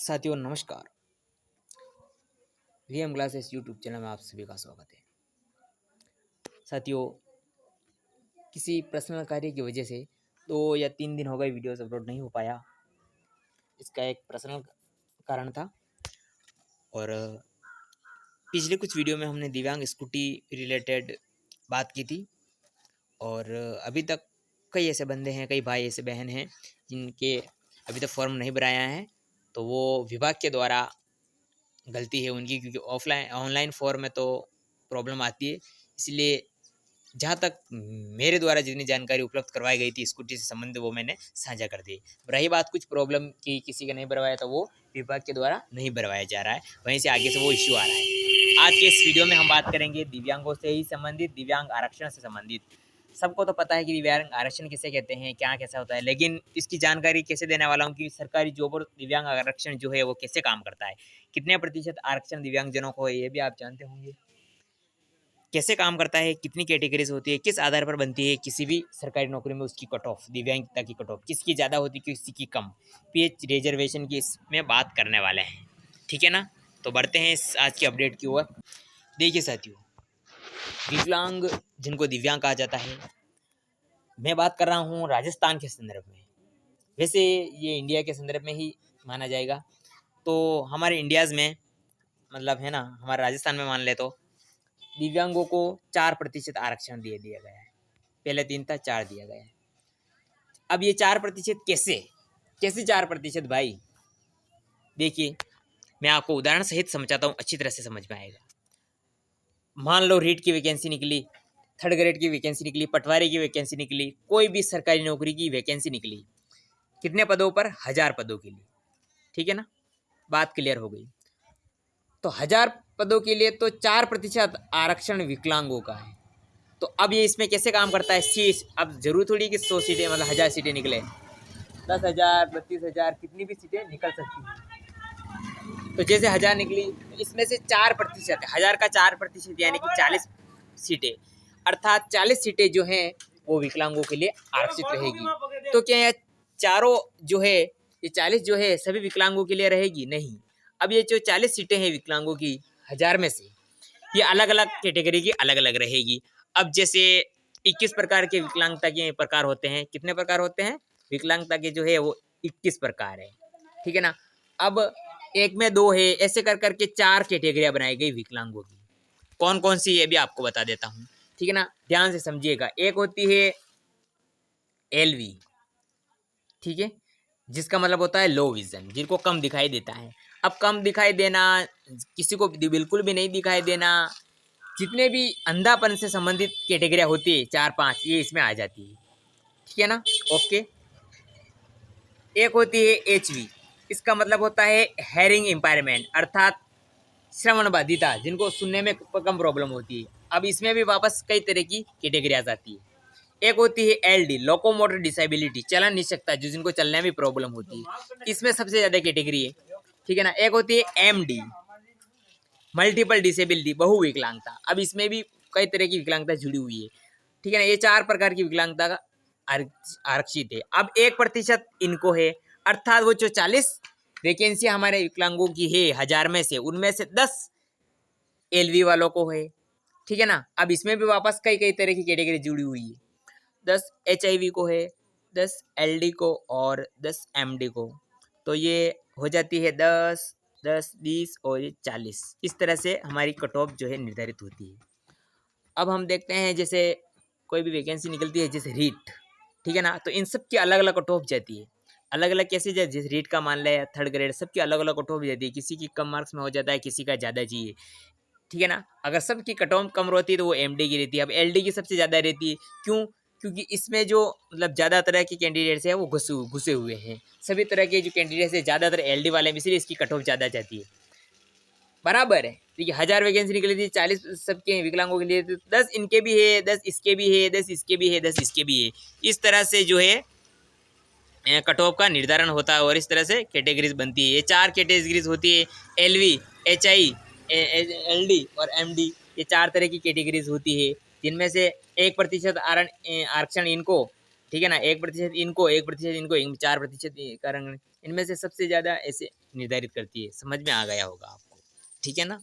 साथियों नमस्कार। VM classes YouTube channel में आप सभी का स्वागत है। साथियों, किसी पर्सनल कार्य की वजह से 2 या 3 दिन हो गए वीडियोस अपलोड नहीं हो पाया। इसका एक पर्सनल कारण था और पिछले कुछ वीडियो में हमने दिव्यांग स्कूटी रिलेटेड बात की थी और अभी तक कई ऐसे बंदे हैं, कई भाई ऐसे बहन हैं जिनके अभी तक फॉर्म नहीं भराया है, तो वो विभाग के द्वारा गलती है उनकी, क्योंकि ऑफलाइन ऑनलाइन फॉर्म में तो प्रॉब्लम आती है। इसलिए जहाँ तक मेरे द्वारा जितनी जानकारी उपलब्ध करवाई गई थी स्कूटी से संबंधित, वो मैंने साझा कर दी। रही बात कुछ प्रॉब्लम की, किसी का नहीं भरवाया, तो वो विभाग के द्वारा नहीं भरवाया जा रहा है, वहीं से आगे से वो इश्यू आ रहा है। आज के इस वीडियो में हम बात करेंगे दिव्यांगों से ही संबंधित, दिव्यांग आरक्षण से संबंधित। सबको तो पता है कि दिव्यांग आरक्षण किसे कहते हैं, क्या कैसा होता है, लेकिन इसकी जानकारी कैसे देने वाला हूँ कि सरकारी जॉब और दिव्यांग आरक्षण जो है वो कैसे काम करता है, कितने प्रतिशत आरक्षण दिव्यांगजनों को है ये भी आप जानते होंगे, कैसे काम करता है, कितनी कैटेगरीज होती है, किस आधार पर बनती है किसी भी सरकारी नौकरी में उसकी कट ऑफ, दिव्यांगता की कट ऑफ किसकी ज़्यादा होती है किसी की कम, पीएच रिजर्वेशन की इसमें बात करने वाले हैं। ठीक है ना, तो बढ़ते हैं इस आज की अपडेट की ओर। देखिए साथियों, विकलांग जिनको दिव्यांग कहा जाता है, मैं बात कर रहा हूँ राजस्थान के संदर्भ में। वैसे ये इंडिया के संदर्भ में ही माना जाएगा, तो हमारे इंडियाज़ में मतलब है ना, हमारे राजस्थान में मान ले तो दिव्यांगों को 4% आरक्षण दिया गया है। पहले 3 था, 4 दिया गया है। अब ये 4% कैसे कैसे 4% भाई? देखिए, मैं आपको उदाहरण सहित समझाता हूँ, अच्छी तरह से समझ में आएगा। मान लो रीट की वैकेंसी निकली, 3rd ग्रेड की वैकेंसी निकली, पटवारी की वैकेंसी निकली, कोई भी सरकारी नौकरी की वैकेंसी निकली। कितने पदों पर? 1000 पदों के लिए। ठीक है ना, बात क्लियर हो गई। तो 1000 पदों के लिए तो 4% आरक्षण विकलांगों का है। तो अब ये इसमें कैसे काम करता है? सीट, अब जरूर थोड़ी कि 100 सीटें मतलब 1000 सीटें निकले, 10,000 32,000 कितनी भी सीटें निकल सकती हैं। तो जैसे 1000 निकली, तो इसमें से 4%, 1000 का 4% यानी कि 40 सीटें, अर्थात 40 सीटें जो हैं वो विकलांगों के लिए आरक्षित रहेगी। तो क्या ये चारों जो है, ये 40 जो है सभी विकलांगों के लिए रहेगी? नहीं। अब ये जो 40 सीटें हैं विकलांगों की 1000 में से, ये अलग अलग कैटेगरी की अलग अलग रहेगी। अब जैसे 21 प्रकार के विकलांगता के प्रकार होते हैं। कितने प्रकार होते हैं विकलांगता के? जो है वो 21 प्रकार है। ठीक है ना। अब एक में 2 है, ऐसे कर करके 4 कैटेगरियां बनाई गई विकलांगों की। कौन कौन सी ये भी आपको बता देता हूँ। ठीक है ना, ध्यान से समझिएगा। एक होती है एलवी, ठीक है, जिसका मतलब होता है लो विजन, जिनको कम दिखाई देता है। अब कम दिखाई देना, किसी को बिल्कुल भी नहीं दिखाई देना, जितने भी अंधापन से संबंधित कैटेगरिया होती है 4-5, ये इसमें आ जाती है। ठीक है ना, ओके। एक होती है एचवी, इसका मतलब होता है हेयरिंग इम्पायरमेंट, अर्थात श्रवण बाधिता, जिनको सुनने में कम प्रॉब्लम होती है। अब इसमें भी वापस कई तरह की कैटेगरी आ जाती है। एक होती है एलडी, लोकोमोटर डिसेबिलिटी, चलन नहीं सकता, जो जिनको चलने में प्रॉब्लम होती है, इसमें सबसे ज्यादा कैटेगरी है। ठीक है ना। एक होती है एमडी, मल्टीपल डिसेबिलिटी, बहु विकलांगता। अब इसमें भी कई तरह की विकलांगता जुड़ी हुई है। ठीक है ना, ये 4 प्रकार की विकलांगता का आरक्षित है। अब 1% इनको है, अर्थात वो जो 40 वैकेंसी हमारे विकलांगों की है 1000 में से, उनमें से 10 एलवी वालों को है। ठीक है ना। अब इसमें भी वापस कई कई तरह की कैटेगरी जुड़ी हुई है। 10 एचआईवी को है, 10 एलडी को और 10 एमडी को। तो ये हो जाती है 10, 10, 20 और ये 40। इस तरह से हमारी कट ऑफ जो है निर्धारित होती है। अब हम देखते हैं, जैसे कोई भी वैकेंसी निकलती है जैसे रीट, ठीक है ना, तो इन सब की अलग अलग कट ऑफ जाती है। अलग अलग कैसे? जैसे रीट का मान लें 3rd ग्रेड, सबकी अलग अलग कट ऑफ जाती है। किसी की कम मार्क्स में हो जाता है, किसी का ज़्यादा चाहिए। ठीक है ना। अगर सबकी कट ऑफ कम रहती है तो वो एमडी की रहती है। अब एलडी की सबसे ज़्यादा रहती है। क्यों? क्योंकि इसमें जो मतलब ज़्यादा तरह के कैंडिडेट्स हैं वो घुसे हुए हैं। सभी तरह के जो कैंडिडेट्स हैं ज़्यादातर एलडी वाले में, इसलिए इसकी कट ऑफ ज़्यादा जाती है। बराबर है। देखिए 1000 वैकेंसी निकली थी, 40 सबके विकलांगों के लिए, तो 10 इनके भी है, 10 इसके भी है, 10 इसके भी है, 10 इसके भी है। इस तरह से जो है कट ऑफ का निर्धारण होता है और इस तरह से कैटेगरीज बनती है। ये 4 कैटेगरीज होती है, एलवी, एचआई, एलडी और एमडी। ये 4 तरह की कैटेगरीज होती है, जिनमें से 1% आरक्षण इनको, ठीक है ना, 1% इनको, 1% इनको, 4% कारण इनमें से सबसे ज़्यादा ऐसे निर्धारित करती है। समझ में आ गया होगा आपको, ठीक है ना?